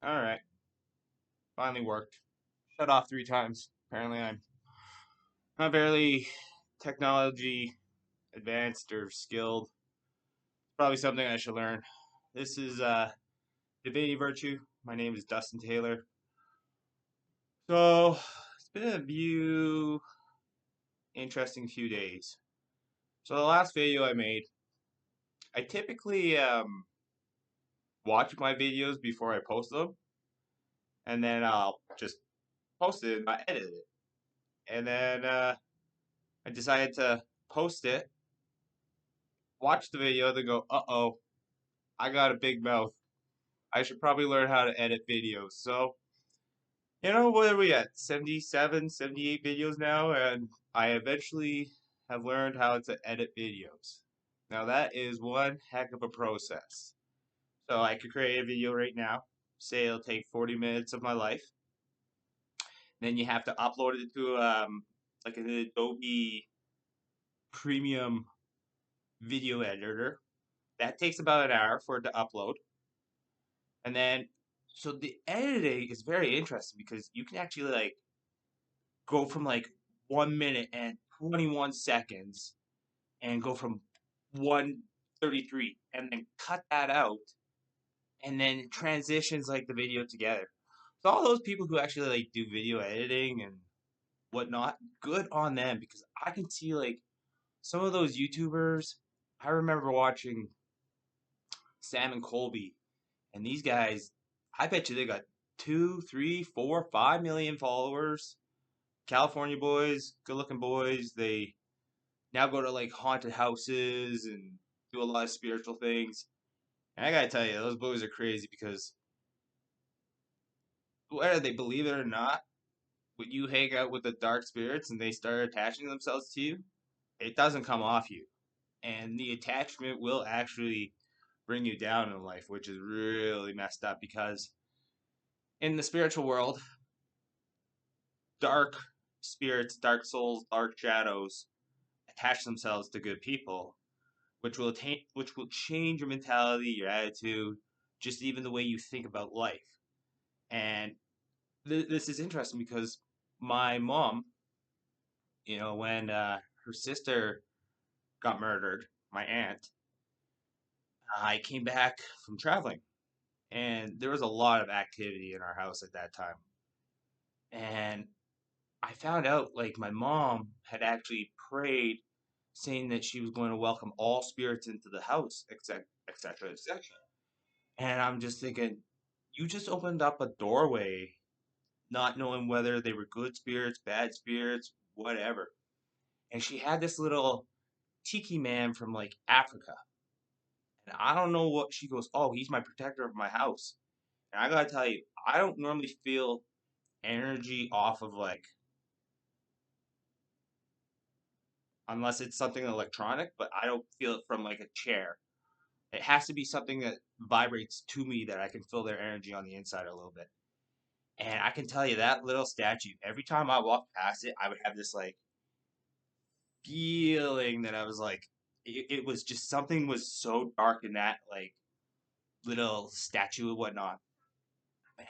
Alright, finally worked. Shut off 3 times. Apparently I'm not very technology advanced or skilled. Probably something I should learn. This is Divinity Virtue. My name is Dustin Taylor. So it's been a interesting few days. So the last video I made, I typically watch my videos before I post them, and then I'll just post it and not edit it. And then I decided to post it, watch the video, then go, uh-oh, I got a big mouth. I should probably learn how to edit videos. So, what are we at? 77, 78 videos now, and I eventually have learned how to edit videos. Now that is one heck of a process. So I could create a video right now, say it'll take 40 minutes of my life. Then you have to upload it to like an Adobe premium video editor. That takes about an hour for it to upload. And then, so the editing is very interesting because you can actually like go from like 1 minute and 21 seconds and go from 1:33 and then cut that out and then it transitions like the video together. So all those people who actually like do video editing and whatnot, good on them because I can see like some of those YouTubers. I remember watching Sam and Colby, and these guys, I bet you they got 2, 3, 4, 5 million followers. California boys, good looking boys. They now go to like haunted houses and do a lot of spiritual things. And I gotta tell you, those boys are crazy because whether they believe it or not, when you hang out with the dark spirits and they start attaching themselves to you, it doesn't come off you. And the attachment will actually bring you down in life, which is really messed up because in the spiritual world, dark spirits, dark souls, dark shadows attach themselves to good people, which will change your mentality, your attitude, just even the way you think about life. And this is interesting because my mom, when her sister got murdered, my aunt, I came back from traveling, and there was a lot of activity in our house at that time. And I found out like my mom had actually prayed saying that she was going to welcome all spirits into the house, etc., etc., etc. And I'm just thinking, you just opened up a doorway, not knowing whether they were good spirits, bad spirits, whatever. And she had this little tiki man from like Africa. And I don't know what she goes, oh, he's my protector of my house. And I gotta tell you, I don't normally feel energy off of like, unless it's something electronic, but I don't feel it from like a chair. It has to be something that vibrates to me that I can feel their energy on the inside a little bit. And I can tell you that little statue, every time I walked past it, I would have this like feeling that I was like, it was just something was so dark in that like little statue and whatnot.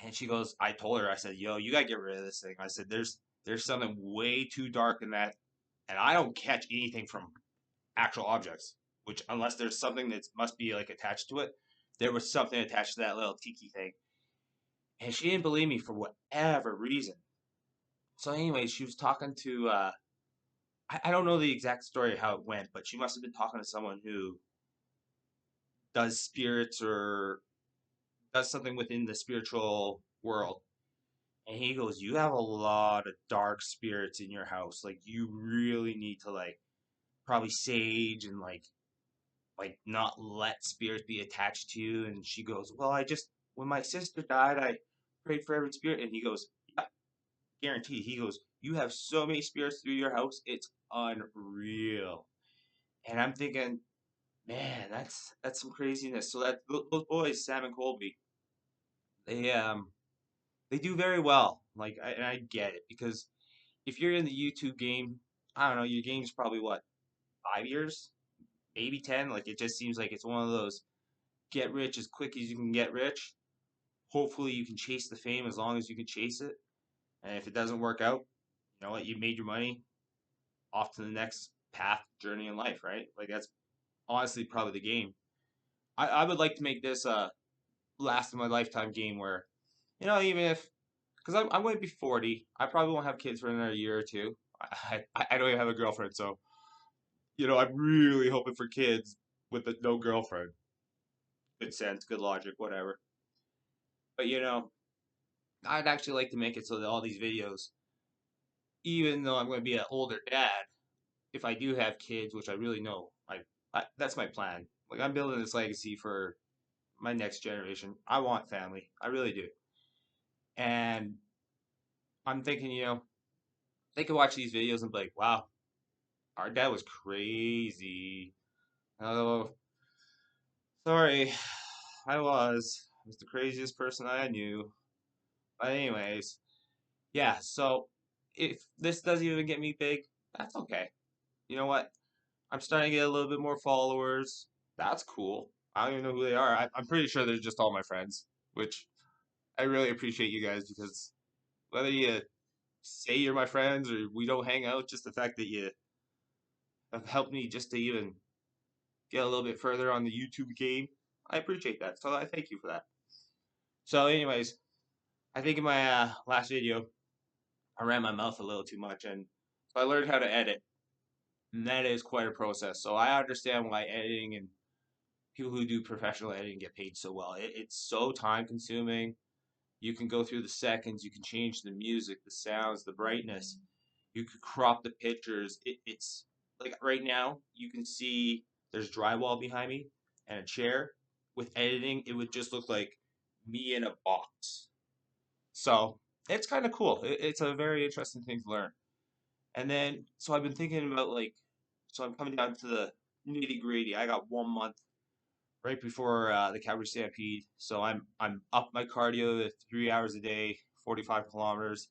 And she goes, I told her, I said, yo, you gotta get rid of this thing. I said, there's something way too dark in that, and I don't catch anything from actual objects. Which unless there's something that must be like attached to it, there was something attached to that little tiki thing. And she didn't believe me for whatever reason. So, anyways, she was talking to I don't know the exact story of how it went, but she must have been talking to someone who does spirits or does something within the spiritual world. And he goes, you have a lot of dark spirits in your house. Like you really need to like probably sage and like not let spirits be attached to you. And she goes, well, I just when my sister died, I prayed for every spirit. And he goes, yeah, guaranteed. He goes, you have so many spirits through your house, it's unreal. And I'm thinking, man, that's some craziness. So that those boys, Sam and Colby, they um they do very well. And I get it because if you're in the YouTube game, I don't know, your game's probably what 5 years, maybe 10. Like it just seems like it's one of those get rich as quick as you can get rich. hopefully you can chase the fame as long as you can chase it. And if it doesn't work out, you know what? You made your money, off to the next path, journey in life, right? Like that's honestly probably the game. I would like to make this a last of my lifetime game where, even if, because I'm going to be 40, I probably won't have kids for another year or two. I don't even have a girlfriend, so I'm really hoping for kids with no girlfriend. Good sense, good logic, whatever. But I'd actually like to make it so that all these videos, even though I'm going to be an older dad, if I do have kids, which I really know, that's my plan. Like I'm building this legacy for my next generation. I want family, I really do, and I'm thinking, they could watch these videos and be like, "Wow, our dad was crazy." Oh, sorry, I was the craziest person I knew. But anyways, yeah. So if this doesn't even get me big, that's okay. You know what? I'm starting to get a little bit more followers. That's cool. I don't even know who they are. I'm pretty sure they're just all my friends, which I really appreciate you guys because whether you say you're my friends or we don't hang out, just the fact that you have helped me just to even get a little bit further on the YouTube game, I appreciate that. So I thank you for that. So, anyways, I think in my last video, I ran my mouth a little too much, and so I learned how to edit, and that is quite a process. So I understand why editing and people who do professional editing get paid so well. It's so time consuming. You can go through the seconds, you can change the music, the sounds, the brightness. You could crop the pictures. It's like right now, you can see there's drywall behind me and a chair. With editing, it would just look like me in a box. So it's kind of cool. It's a very interesting thing to learn. And then, so I've been thinking about so I'm coming down to the nitty gritty. I got 1 month right before the Calgary Stampede. So I'm up my cardio to 3 hours a day, 45 kilometers.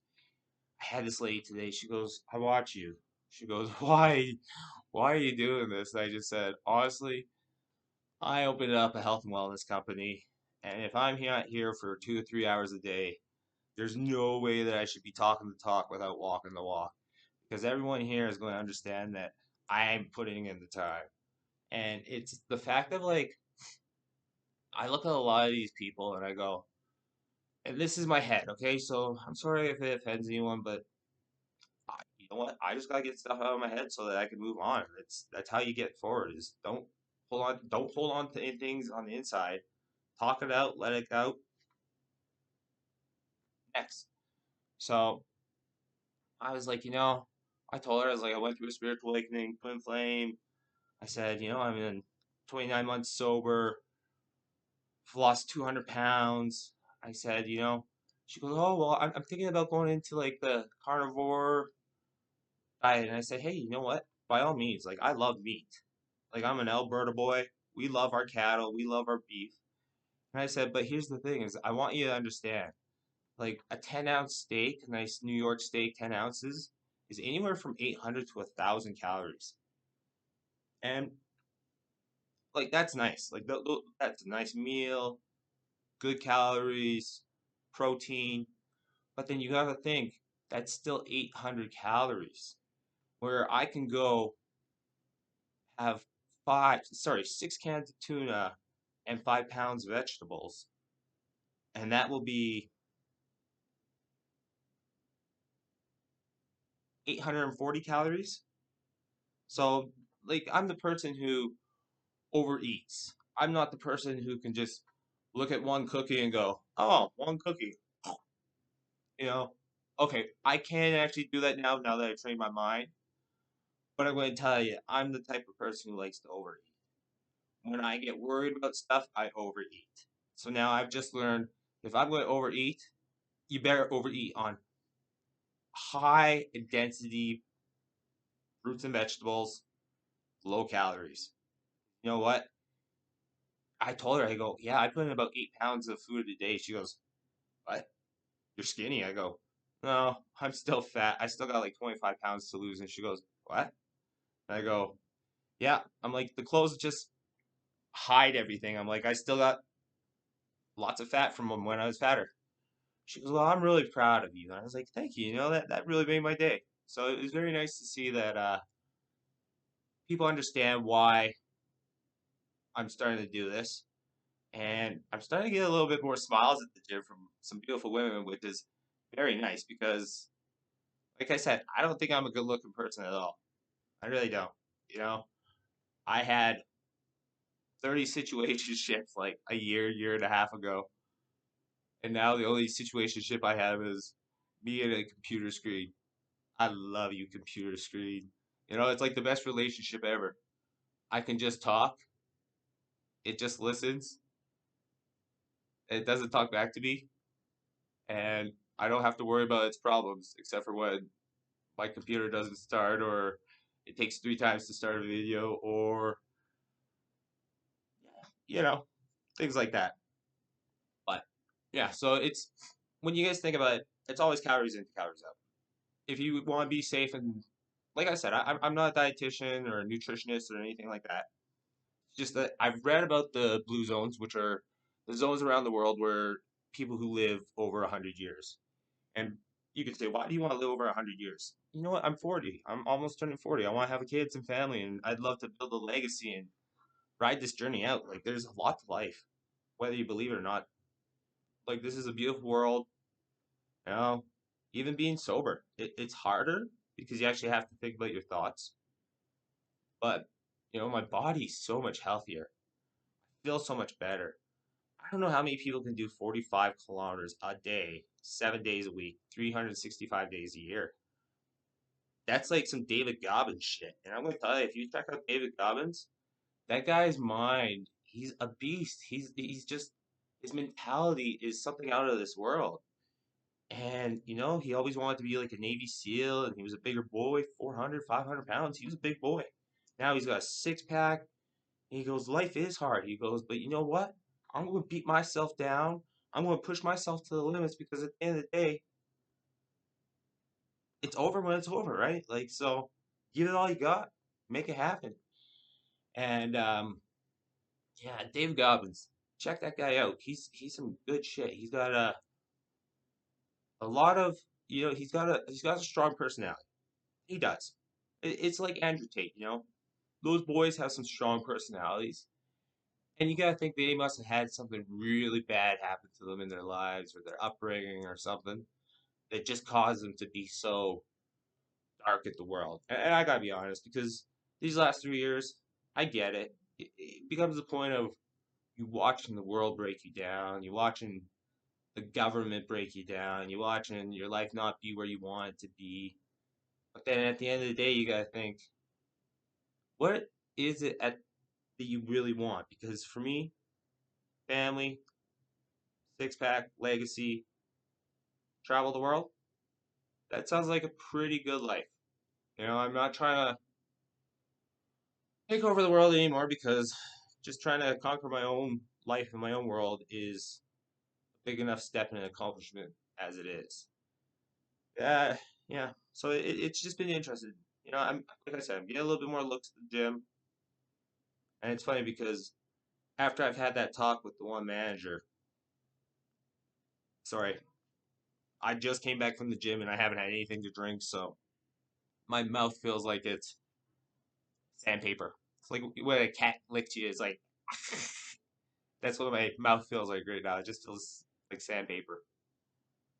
I had this lady today. She goes, "I watch you." She goes, "Why? Why are you doing this?" And I just said, honestly, I opened up a health and wellness company, and if I'm here for 2 to 3 hours a day, there's no way that I should be talking the talk without walking the walk, because everyone here is going to understand that I'm putting in the time. And it's the fact of like I look at a lot of these people and I go, and this is my head, okay? So I'm sorry if it offends anyone, but you know what? I just gotta get stuff out of my head so that I can move on. That's how you get forward. Is don't hold on to things on the inside. Talk it out, let it out. Next. So I was like, I told her I was like, I went through a spiritual awakening, twin flame. I said, I'm in 29 months sober, I've lost 200 pounds. I said, she goes, oh well, I'm thinking about going into like the carnivore diet, and I said, hey, you know what? By all means, like I love meat. Like I'm an Alberta boy. We love our cattle. We love our beef. And I said, but here's the thing: is I want you to understand. Like a 10-ounce steak, a nice New York steak, 10 ounces, is anywhere from 800 to 1,000 calories. And like that's nice. Like that's a nice meal, good calories, protein. But then you gotta think that's still 800 calories. Where I can go have 6 cans of tuna and 5 pounds of vegetables, and that will be 840 calories. So, like, I'm the person who overeats. I'm not the person who can just look at one cookie and go, oh, one cookie. You know, okay, I can actually do that now that I trained my mind. But I'm going to tell you, I'm the type of person who likes to overeat. When I get worried about stuff, I overeat. So now I've just learned if I'm going to overeat, you better overeat on high density fruits and vegetables, low calories. You know what? I told her, I go, yeah, I put in about 8 pounds of food a day. She goes, what? You're skinny. I go, no, I'm still fat. I still got like 25 pounds to lose. And she goes, what? And I go, yeah. I'm like, the clothes just hide everything. I'm like, I still got lots of fat from when I was fatter. She goes, "Well, I'm really proud of you." And I was like, "Thank you. You know, that really made my day." So it was very nice to see that people understand why I'm starting to do this. And I'm starting to get a little bit more smiles at the gym from some beautiful women, which is very nice because, like I said, I don't think I'm a good looking person at all. I really don't. You know, I had 30 situationships like a year and a half ago. And now the only situationship I have is me and a computer screen. I love you, computer screen. You know, it's like the best relationship ever. I can just talk, it just listens, it doesn't talk back to me, and I don't have to worry about its problems except for when my computer doesn't start or it takes 3 times to start a video or, you know, things like that. But yeah, so it's when you guys think about it, it's always calories in, calories out. If you want to be safe and like I said, I'm not a dietitian or a nutritionist or anything like that. It's just that I've read about the blue zones, which are the zones around the world where people who live over 100 years. And you could say, why do you want to live over 100 years? You know what? I'm 40. I'm almost turning 40. I want to have a kids and family, and I'd love to build a legacy and ride this journey out. Like, there's a lot to life, whether you believe it or not. Like, this is a beautiful world. You know, even being sober, it's harder because you actually have to think about your thoughts. But, you know, my body's so much healthier. I feel so much better. I don't know how many people can do 45 kilometers a day, 7 days a week, 365 days a year. That's like some David Goggins shit. And I'm gonna tell you, if you check out David Goggins, that guy's mind, he's a beast. He's just his mentality is something out of this world. And you know, he always wanted to be like a Navy SEAL, and he was a bigger boy, 400, 500 pounds. He was a big boy. Now he's got a six pack. And he goes, life is hard. He goes, but you know what? I'm going to beat myself down. I'm going to push myself to the limits because at the end of the day, it's over when it's over, right? Like, so give it all you got, make it happen. And yeah, Dave Goggins, check that guy out. He's some good shit. He's got a lot of he's got a strong personality. He does. It's like Andrew Tate, you know. Those boys have some strong personalities. And you gotta think they must have had something really bad happen to them in their lives or their upbringing or something that just caused them to be so dark at the world. And I gotta be honest, because these last 3 years, I get it. It becomes a point of you watching the world break you down, you watching the government break you down, you watching your life not be where you want it to be. But then at the end of the day, you gotta think, what is it that you really want? Because for me, family, six pack, legacy, travel the world, that sounds like a pretty good life. You know, I'm not trying to take over the world anymore because just trying to conquer my own life and my own world is a big enough step and an accomplishment as it is. Yeah, yeah. So it's just been interesting. You know, I'm like I said, I'm getting a little bit more looks at the gym, and it's funny because after I've had that talk with the one manager, sorry, I just came back from the gym and I haven't had anything to drink, so my mouth feels like it's sandpaper. It's like when a cat licks you. It's like that's what my mouth feels like right now. It just feels like sandpaper.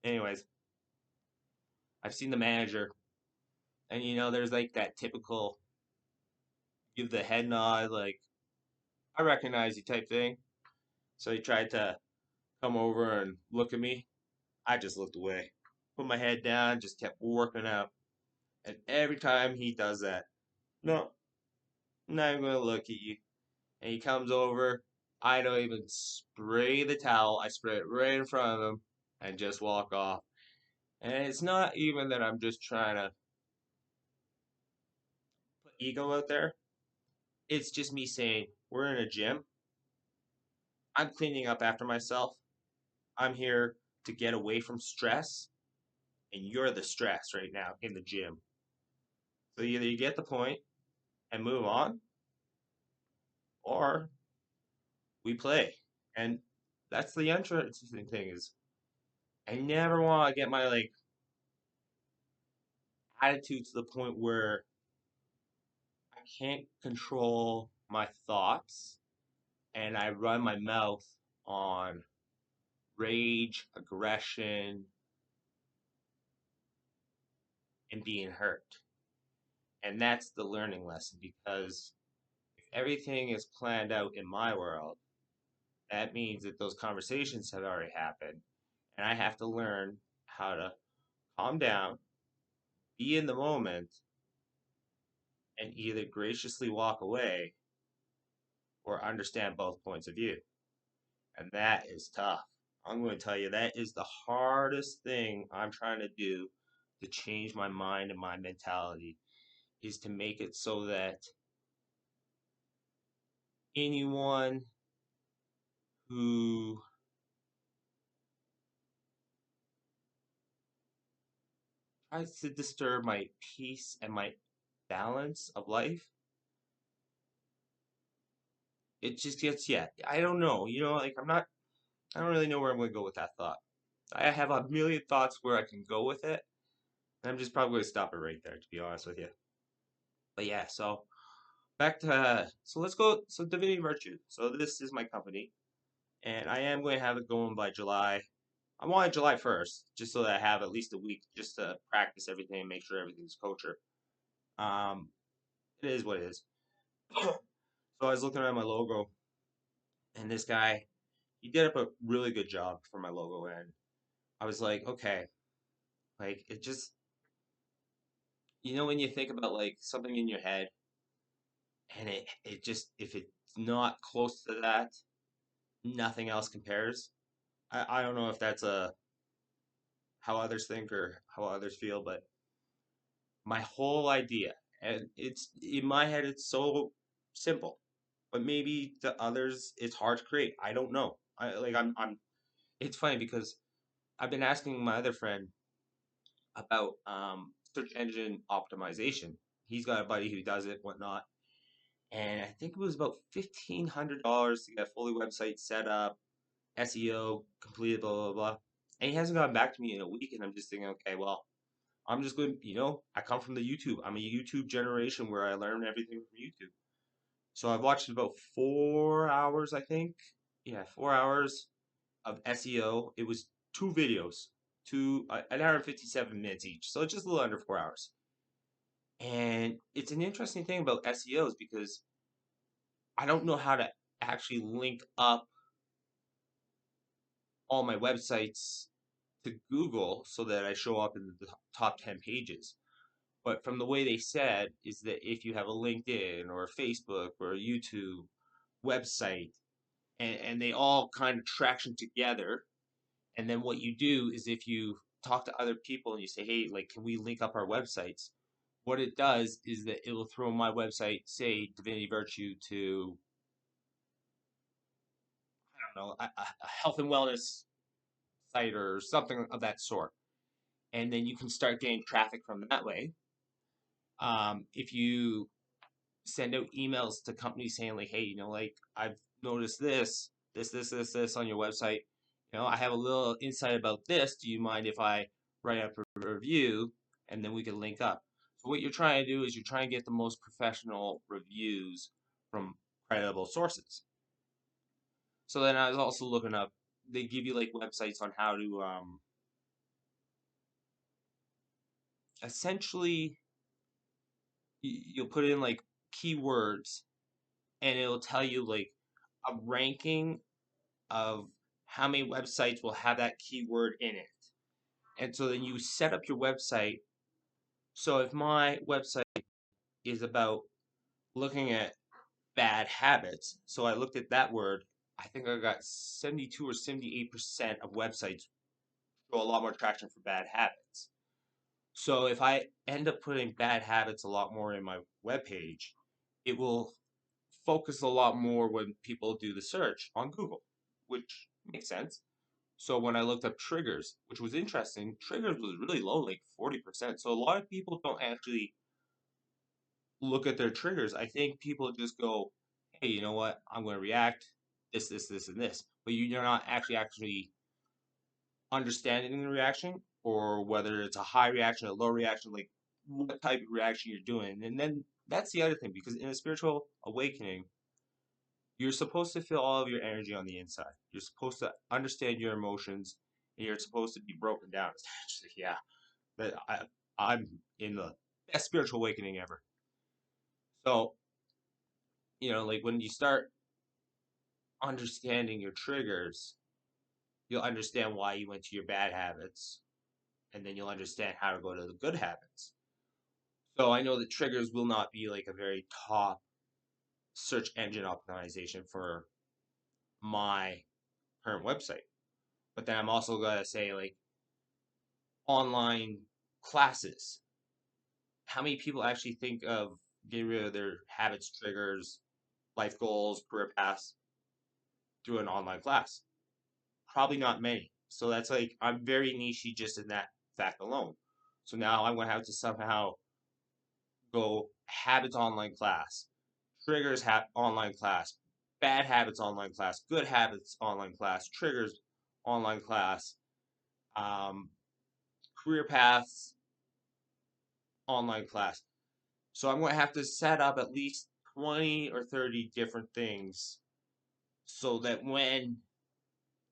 Anyways, I've seen the manager, and you know, there's like that typical give the head nod, like I recognize you type thing. So he tried to come over and look at me. I just looked away, put my head down, just kept working out. And every time he does that, no, I'm not even gonna look at you. And he comes over. I don't even spray the towel. I spray it right in front of him and just walk off. And it's not even that I'm just trying to put ego out there. It's just me saying, we're in a gym. I'm cleaning up after myself. I'm here to get away from stress. And you're the stress right now in the gym. So either you get the point and move on, or we play. And That's the interesting thing is I never want to get my like attitude to the point where I can't control my thoughts and I run my mouth on rage, aggression, and being hurt. And that's the learning lesson because if everything is planned out in my world, that means that those conversations have already happened. And I have to learn how to calm down, be in the moment, and either graciously walk away or understand both points of view. And that is tough. I'm going to tell you, that is the hardest thing I'm trying to do to change my mind and my mentality is to make it so that anyone who tries to disturb my peace and my balance of life, it just gets, yeah, I don't know. Like I don't really know where I'm going to go with that thought. I have a million thoughts where I can go with it. And I'm just probably going to stop it right there, to be honest with you. But yeah, so back to, so let's go. So Divinity Virtue. So this is my company, and I am going to have it going by July. I wanted July 1st, just so that I have at least a week just to practice everything and make sure everything's kosher. Um, it is what it is. So I was looking at my logo, and this guy, he did up a really good job for my logo, and I was like, okay, like it just, when you think about like something in your head, and it just, if it's not close to that, nothing else compares. I don't know if that's how others think or how others feel, but my whole idea, and it's in my head, it's so simple, but maybe to others it's hard to create. I don't know. I'm. It's funny because I've been asking my other friend about search engine optimization. He's got a buddy who does it, whatnot, and I think it was about $1,500 to get a fully website set up, SEO completed, blah blah blah. And he hasn't gotten back to me in a week, and I'm just thinking, okay, well, I'm just going, I come from the YouTube. I'm a YouTube generation where I learn everything from YouTube. So I've watched about 4 hours, I think. Yeah, 4 hours of SEO. It was two videos, an hour and 57 minutes each. So it's just a little under 4 hours. And it's an interesting thing about SEOs because I don't know how to actually link up all my websites to Google so that I show up in the top 10 pages. But from the way they said is that if you have a LinkedIn or a Facebook or a YouTube website and they all kind of traction together, and then what you do is if you talk to other people and you say, hey, like, can we link up our websites? What it does is that it will throw my website, say Divinity Virtue, to, I don't know, a health and wellness site or something of that sort. And then you can start getting traffic from that way. If you send out emails to companies saying like, hey, like I've noticed this on your website. I have a little insight about this. Do you mind if I write up a review and then we can link up? So what you're trying to do is you're trying to get the most professional reviews from credible sources. So then I was also looking up. They give you like websites on how to essentially you'll put in like keywords and it'll tell you like a ranking of how many websites will have that keyword in it. And so then you set up your website. So if my website is about looking at bad habits, so I looked at that word, I think I got 72 or 78% of websites show a lot more traction for bad habits. So if I end up putting bad habits a lot more in my webpage, it will focus a lot more when people do the search on Google, which makes sense. So when I looked up triggers, which was interesting, triggers was really low, like 40%. So a lot of people don't actually look at their triggers. I think people just go, hey, you know what? I'm going to react. this, and this, but you're not actually understanding the reaction, or whether it's a high reaction, a low reaction, like what type of reaction you're doing. And then that's the other thing, because in a spiritual awakening, you're supposed to feel all of your energy on the inside. You're supposed to understand your emotions, and you're supposed to be broken down. Essentially, yeah. That I'm in the best spiritual awakening ever. So, like when you start understanding your triggers, you'll understand why you went to your bad habits, and then you'll understand how to go to the good habits. So I know that triggers will not be like a very top search engine optimization for my current website. But then I'm also gonna say, like, online classes. How many people actually think of getting rid of their habits, triggers, life goals, career paths through an online class? Probably not many. So that's like, I'm very nichey just in that fact alone. So now I'm gonna have to somehow go habits online class, triggers online class, bad habits online class, good habits online class, triggers online class, um, career paths online class. So I'm going to have to set up at least 20 or 30 different things so that when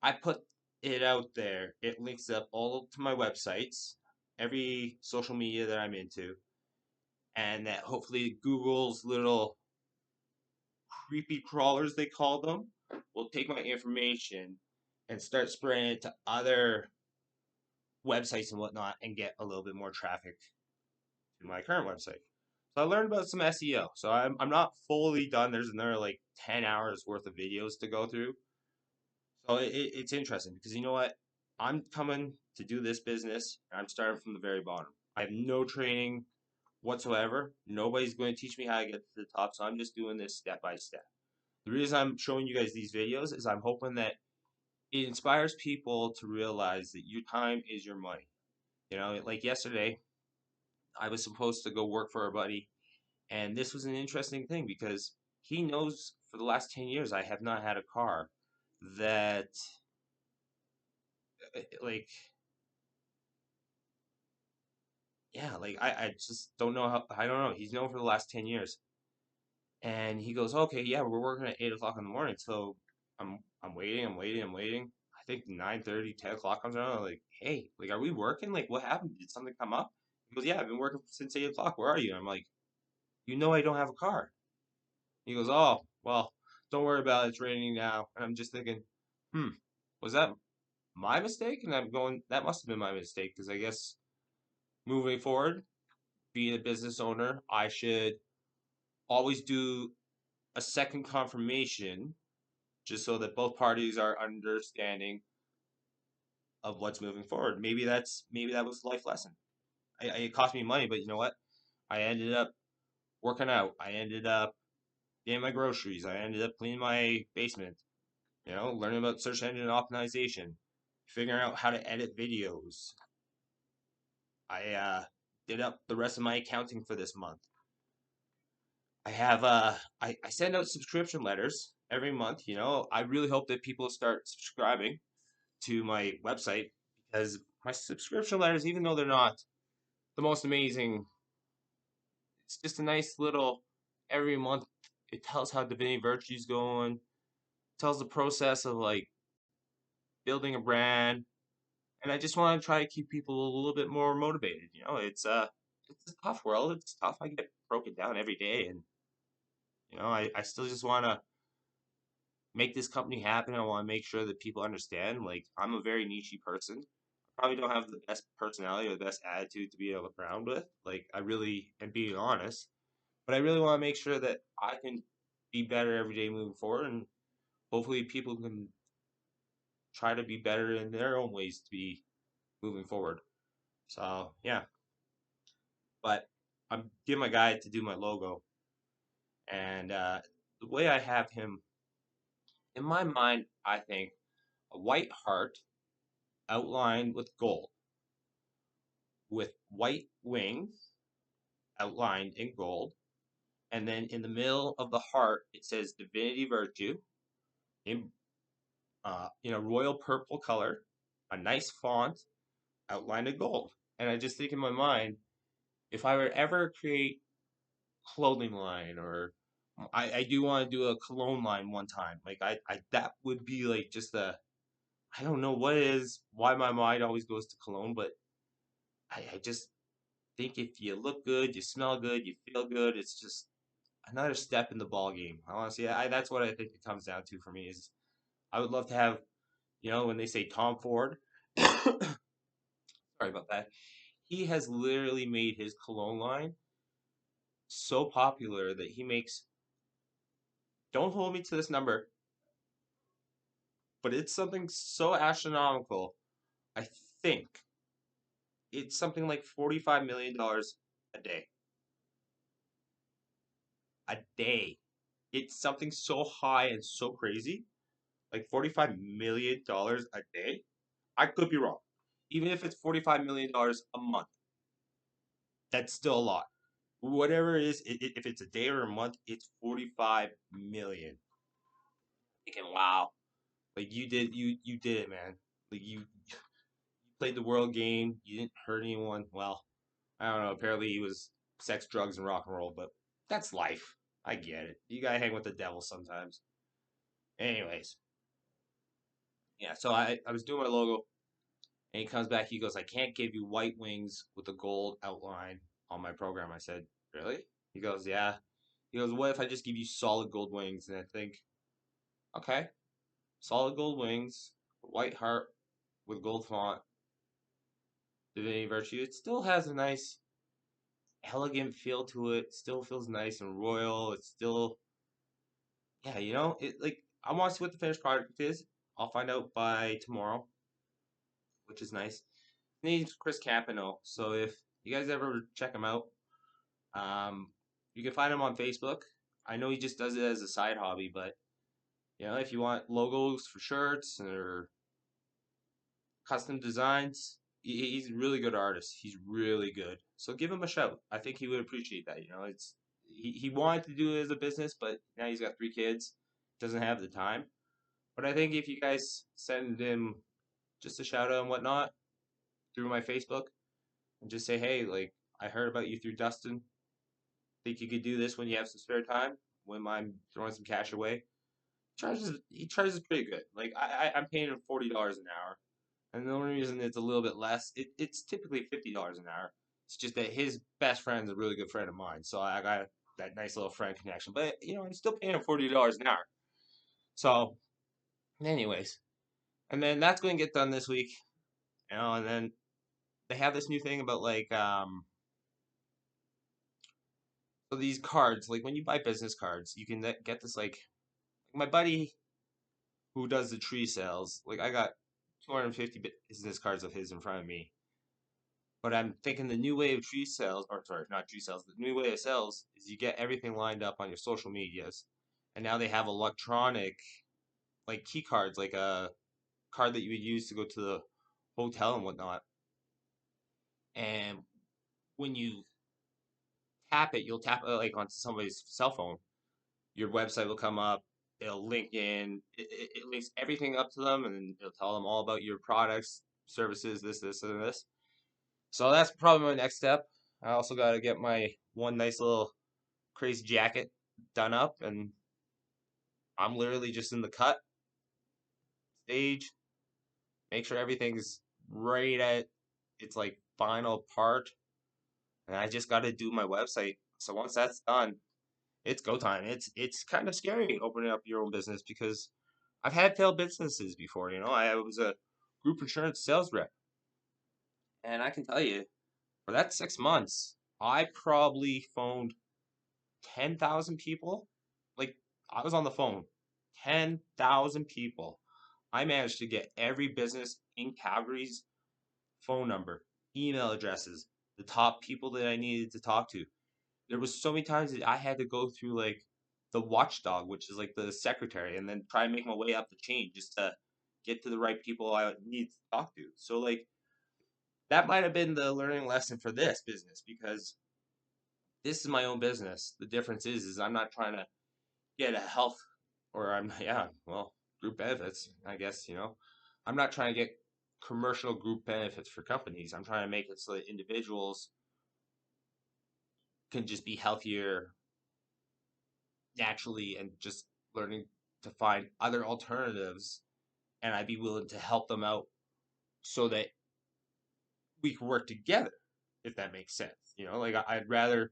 I put it out there, it links up all to my websites, every social media that I'm into, and that hopefully Google's little creepy crawlers, they call them, will take my information and start spreading it to other websites and whatnot and get a little bit more traffic to my current website. So I learned about some SEO. So I'm not fully done. There's another like 10 hours worth of videos to go through. So it's interesting because you know what? I'm coming to do this business, and I'm starting from the very bottom. I have no training whatsoever. Nobody's going to teach me how to get to the top. So I'm just doing this step by step. The reason I'm showing you guys these videos is I'm hoping that it inspires people to realize that your time is your money. Like yesterday, I was supposed to go work for a buddy, and this was an interesting thing because he knows for the last 10 years I have not had a car that, like, yeah, like I just don't know how, I don't know. He's known for the last 10 years. And he goes, okay, yeah, we're working at 8 o'clock in the morning. So I'm waiting. I think 9:30, 10 o'clock comes around. I'm like, hey, like, are we working? Like, what happened? Did something come up? He goes, yeah, I've been working since 8 o'clock. Where are you? And I'm like, I don't have a car. He goes, oh, well, don't worry about it. It's raining now. And I'm just thinking, hmm, was that my mistake? And I'm going, that must have been my mistake because I guess moving forward, being a business owner, I should always do a second confirmation just so that both parties are understanding of what's moving forward. Maybe that was a life lesson. It cost me money, but you know what? I ended up working out. I ended up getting my groceries. I ended up cleaning my basement. Learning about search engine optimization, figuring out how to edit videos. I did up the rest of my accounting for this month. I send out subscription letters every month. I really hope that people start subscribing to my website because my subscription letters, even though they're not the most amazing, it's just a nice little every month. It tells how Divinity Virtue's going, tells the process of like building a brand, and I just want to try to keep people a little bit more motivated. It's a tough world. It's tough. I get broken down every day, and I still just want to make this company happen. I want to make sure that people understand. Like, I'm a very nichey person. I probably don't have the best personality or the best attitude to be around with. Like, I really am being honest, but I really want to make sure that I can be better every day moving forward, and hopefully people can try to be better in their own ways to be moving forward. So yeah, but I'm getting my guy to do my logo, and the way I have him in my mind, I think a white heart outlined with gold, with white wings outlined in gold, and then in the middle of the heart it says Divinity Virtue, in a royal purple color, a nice font, outlined in gold. And I just think in my mind, if I were to ever create clothing line or I do want to do a cologne line one time. Like I that would be like just a I don't know what it is, why my mind always goes to cologne, but I just think if you look good, you smell good, you feel good, it's just another step in the ball game. Honestly, that's what I think it comes down to for me is I would love to have, when they say Tom Ford, sorry about that. He has literally made his cologne line so popular that he makes, don't hold me to this number, but it's something so astronomical. I think it's something like $45 million a day. A day. It's something so high and so crazy. Like $45 million a day. I could be wrong. Even if it's $45 million a month, that's still a lot. Whatever it is, if it's a day or a month, it's 45 million. Thinking, wow, like you did it, man. Like you played the world game. You didn't hurt anyone. Well, I don't know. Apparently, he was sex, drugs, and rock and roll, but that's life. I get it. You gotta hang with the devil sometimes. Anyways, yeah. So I was doing my logo, and he comes back. He goes, "I can't give you white wings with a gold outline on my program." I said, "Really?" He goes, "Yeah." He goes, "What if I just give you solid gold wings?" And I think, okay, solid gold wings, white heart with gold font, divinity virtue. It still has a nice elegant feel to it. Still feels nice and royal. It's still, yeah, it like I want to see what the finished product is. I'll find out by tomorrow, which is nice. His name's Chris Capino. So if you guys ever check him out, um, you can find him on Facebook. I know he just does it as a side hobby, but if you want logos for shirts or custom designs, he's a really good artist. He's really good. So give him a shout. I think he would appreciate that. He wanted to do it as a business, but now he's got 3 kids, doesn't have the time. But I think if you guys send him just a shout out and whatnot through my Facebook and just say, hey, like I heard about you through Dustin. Think you could do this when you have some spare time? When I'm throwing some cash away. He charges pretty good. Like I'm paying him $40 an hour. And the only reason it's a little bit less, it's typically $50 an hour. It's just that his best friend is a really good friend of mine. So I got that nice little friend connection. But I'm still paying him $40 an hour. So anyways. And then that's going to get done this week. And then they have this new thing about like so these cards, like when you buy business cards, you can get this like my buddy who does the tree sales, like I got 250 business cards of his in front of me. But I'm thinking the new way of tree sales, or sorry, not tree sales, the new way of sales is you get everything lined up on your social medias. And now they have electronic like key cards, like a card that you would use to go to the hotel and whatnot. And when you tap it, you'll tap it like onto somebody's cell phone. Your website will come up. It'll link in. It links everything up to them, and then it'll tell them all about your products, services, this, and this. So that's probably my next step. I also got to get my one nice little crazy jacket done up, and I'm literally just in the cut stage. Make sure everything's right at its like final part, and I just got to do my website. So once that's done, it's go time. It's kind of scary opening up your own business because I've had failed businesses before. I was a group insurance sales rep, and I can tell you for that 6 months, I probably phoned 10,000 people. Like I was on the phone, 10,000 people. I managed to get every business in Calgary's phone number, email addresses, the top people that I needed to talk to. There was so many times that I had to go through like the watchdog, which is like the secretary, and then try and make my way up the chain just to get to the right people I need to talk to. So like that might have been the learning lesson for this business because this is my own business. The difference is I'm not trying to get a health or I'm yeah, well, group benefits, I guess, I'm not trying to get commercial group benefits for companies. I'm trying to make it so that individuals can just be healthier naturally and just learning to find other alternatives. And I'd be willing to help them out so that we can work together, if that makes sense. Like I'd rather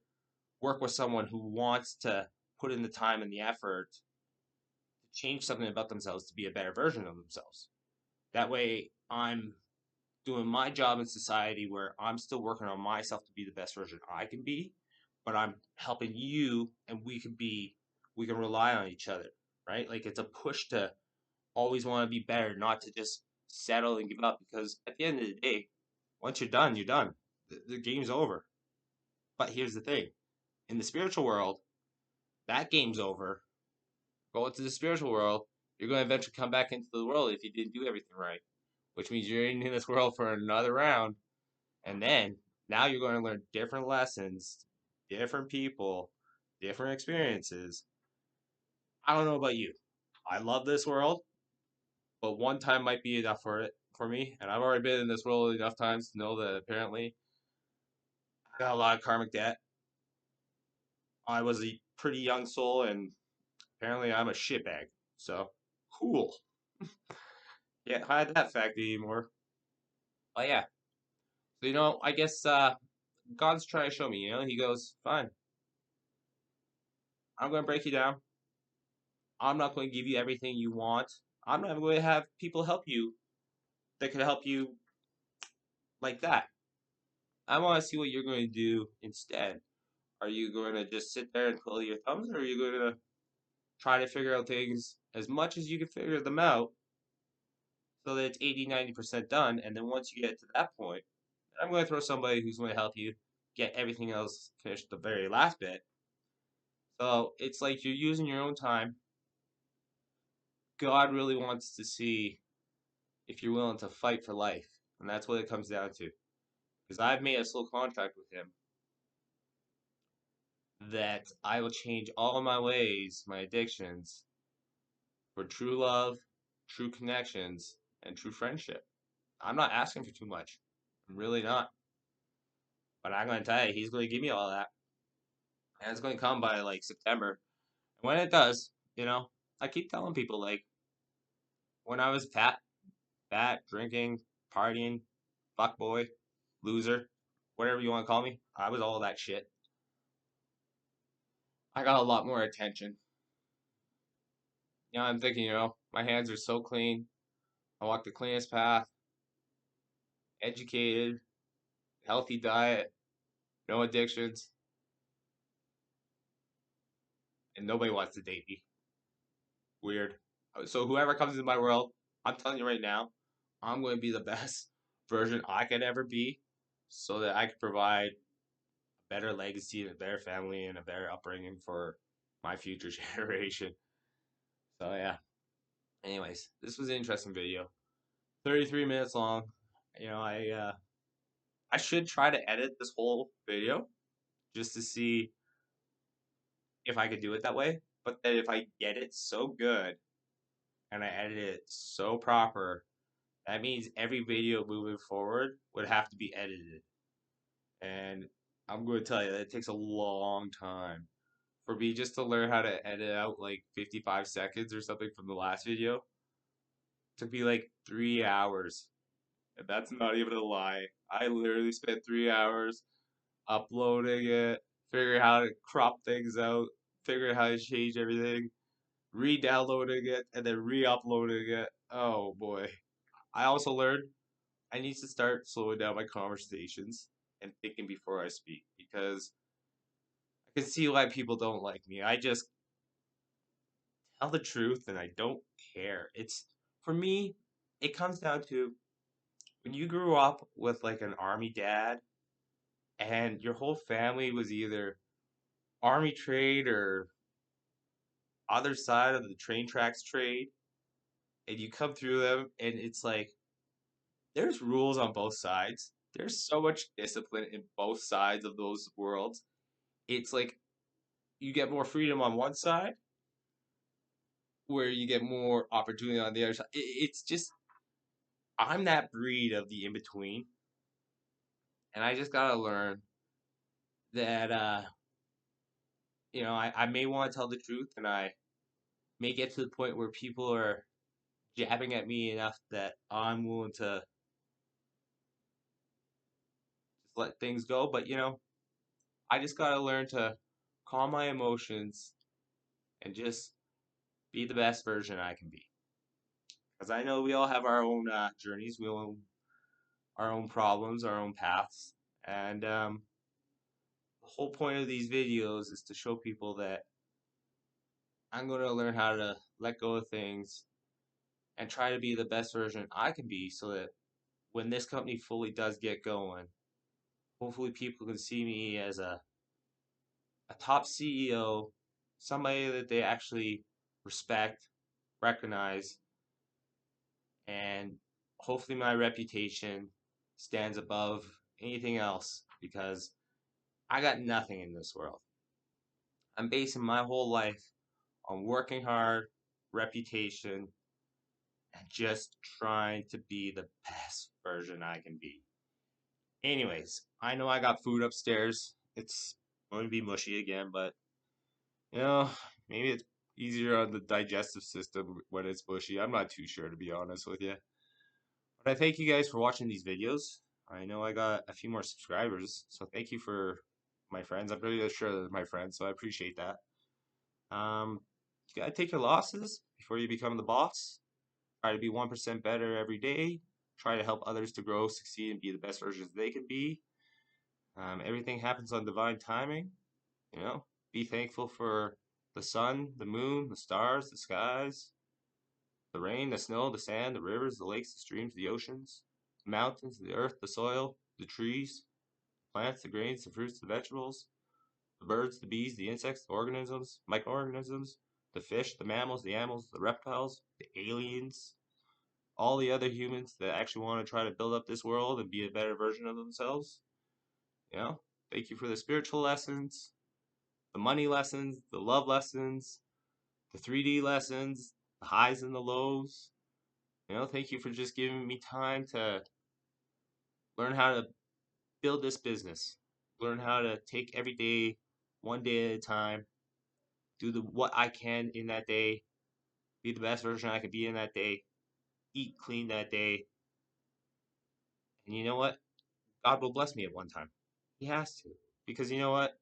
work with someone who wants to put in the time and the effort to change something about themselves to be a better version of themselves. That way, I'm doing my job in society where I'm still working on myself to be the best version I can be, but I'm helping you and we can rely on each other, right? Like it's a push to always want to be better, not to just settle and give up because at the end of the day, once you're done, you're done. The game's over. But here's the thing. In the spiritual world, that game's over. Go into the spiritual world, you're going to eventually come back into the world if you didn't do everything right, which means you're in this world for another round. And then now you're going to learn different lessons, different people, different experiences. I don't know about you. I love this world, but one time might be enough for me. And I've already been in this world enough times to know that apparently I got a lot of karmic debt. I was a pretty young soul, and apparently I'm a shitbag. So cool. Yeah, hide that fact anymore. But yeah, so I guess God's trying to show me. He goes, fine, I'm going to break you down. I'm not going to give you everything you want. I'm not going to have people help you that could help you like that. I want to see what you're going to do instead. Are you going to just sit there and twiddle your thumbs, or are you going to try to figure out things as much as you can figure them out so that it's 80, 90% done? And then once you get to that point, I'm going to throw somebody who's going to help you get everything else finished the very last bit. So it's like you're using your own time. God really wants to see if you're willing to fight for life. And that's what it comes down to. Because I've made a soul contract with him that I will change all of my ways, my addictions, for true love, true connections, and true friendship. I'm not asking for too much. I'm really not. But I'm going to tell you, he's going to give me all that. And it's going to come by like September. And when it does, I keep telling people like when I was fat, drinking, partying, fuckboy, loser, whatever you want to call me, I was all that shit. I got a lot more attention. I'm thinking, my hands are so clean. I walk the cleanest path, educated, healthy diet, no addictions, and nobody wants to date me. Weird. So whoever comes into my world, I'm telling you right now, I'm going to be the best version I could ever be so that I can provide a better legacy and a better family and a better upbringing for my future generation. So yeah. Anyways, this was an interesting video. 33 minutes long. I should try to edit this whole video just to see if I could do it that way. But then if I get it so good and I edit it so proper, that means every video moving forward would have to be edited. And I'm going to tell you that it takes a long time for me just to learn how to edit out like 55 seconds or something from the last video. It took me like 3 hours. And that's not even a lie. I literally spent 3 hours uploading it, figuring how to crop things out, figuring how to change everything, re-downloading it, and then re-uploading it. Oh boy. I also learned I need to start slowing down my conversations and thinking before I speak because I can see why people don't like me. I just tell the truth and I don't care. It's for me, it comes down to when you grew up with like an army dad and your whole family was either army trade or other side of the train tracks trade, and you come through them, and it's like there's rules on both sides. There's so much discipline in both sides of those worlds. It's like you get more freedom on one side, where you get more opportunity on the other side. It's just I'm that breed of the in between, and I just gotta learn that I may want to tell the truth, and I may get to the point where people are jabbing at me enough that I'm willing to just let things go. But I just gotta learn to calm my emotions and just be the best version I can be. Because I know we all have our own journeys, we all our own problems, our own paths, and the whole point of these videos is to show people that I'm going to learn how to let go of things and try to be the best version I can be, so that when this company fully does get going, hopefully people can see me as a top CEO, somebody that they actually respect, recognize, and hopefully my reputation stands above anything else, because I got nothing in this world. I'm basing my whole life on working hard, reputation, and just trying to be the best version I can be. Anyways, I know I got food upstairs. It's going to be mushy again, but you know, maybe it's easier on the digestive system when it's mushy. I'm not too sure, to be honest with you. But I thank you guys for watching these videos. I know I got a few more subscribers, so thank you for my friends. I'm pretty sure they're my friends, so I appreciate that. You gotta take your losses before you become the boss. Try to be 1% better every day. Try to help others to grow, succeed, and be the best versions they can be. Everything happens on divine timing. You know, be thankful for the sun, the moon, the stars, the skies, the rain, the snow, the sand, the rivers, the lakes, the streams, the oceans, the mountains, the earth, the soil, the trees, the plants, the grains, the fruits, the vegetables, the birds, the bees, the insects, the organisms, microorganisms, the fish, the mammals, the animals, the reptiles, the aliens, all the other humans that actually want to try to build up this world and be a better version of themselves. You know, thank you for the spiritual lessons, the money lessons, the love lessons, the 3D lessons, the highs and the lows. Thank you for just giving me time to learn how to build this business, learn how to take every day, one day at a time, do the what I can in that day, be the best version I can be in that day, eat clean that day, and you know what? God will bless me at one time. He has to, because you know what?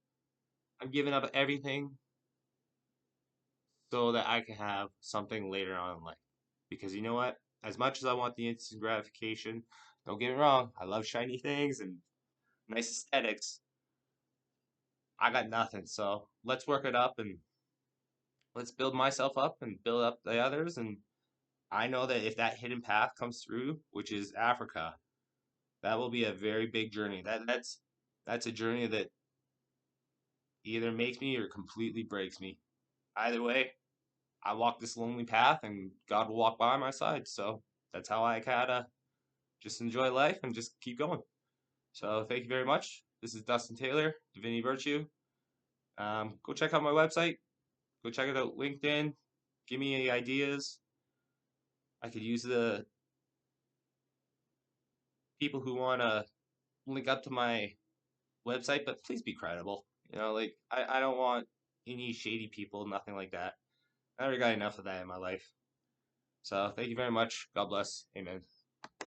I'm giving up everything so that I can have something later on in life. Because you know what? As much as I want the instant gratification, don't get me wrong, I love shiny things and nice aesthetics. I got nothing. So let's work it up and let's build myself up and build up the others. And I know that if that hidden path comes through, which is Africa, that will be a very big journey. That's a journey that either makes me or completely breaks me. Either way, I walk this lonely path and God will walk by my side. So that's how I gotta just enjoy life and just keep going. So thank you very much. This is Dustin Taylor, Divinity Virtue. Go check out my website. Go check it out LinkedIn. Give me any ideas. I could use the people who want to link up to my website, but please be credible. Like I don't want any shady people, nothing like that. I already got enough of that in my life. So thank you very much. God bless. Amen.